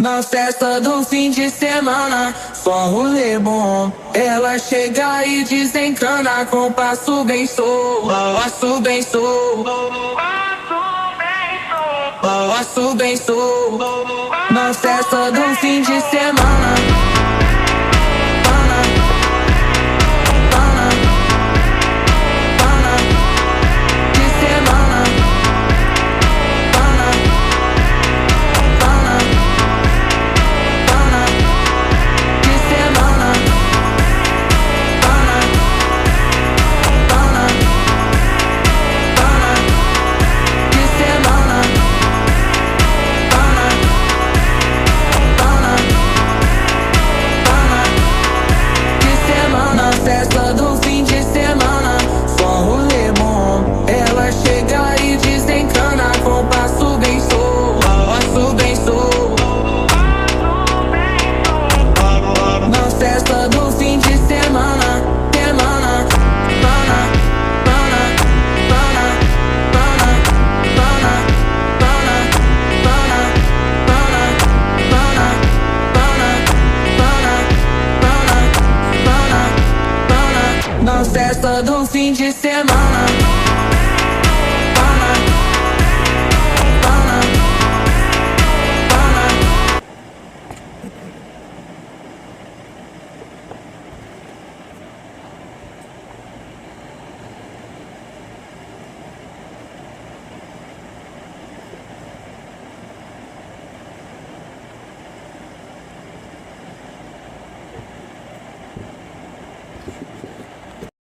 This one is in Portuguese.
Na festa do fim de semana, só rolê bom. Ela chega e desencana com passo bem solto, passo bem solto, passo bem solto. Na festa do fim de semana. Festa do fim de semana, só rolê bom. Ela chega e desencana com passo bem solto, passo bem solto. Na festa do fim de semana, semana, pana, pana, pana, pana, pana, pana, pana, pana, pana, pana, pana, pana, pana. Na festa do fim de semana.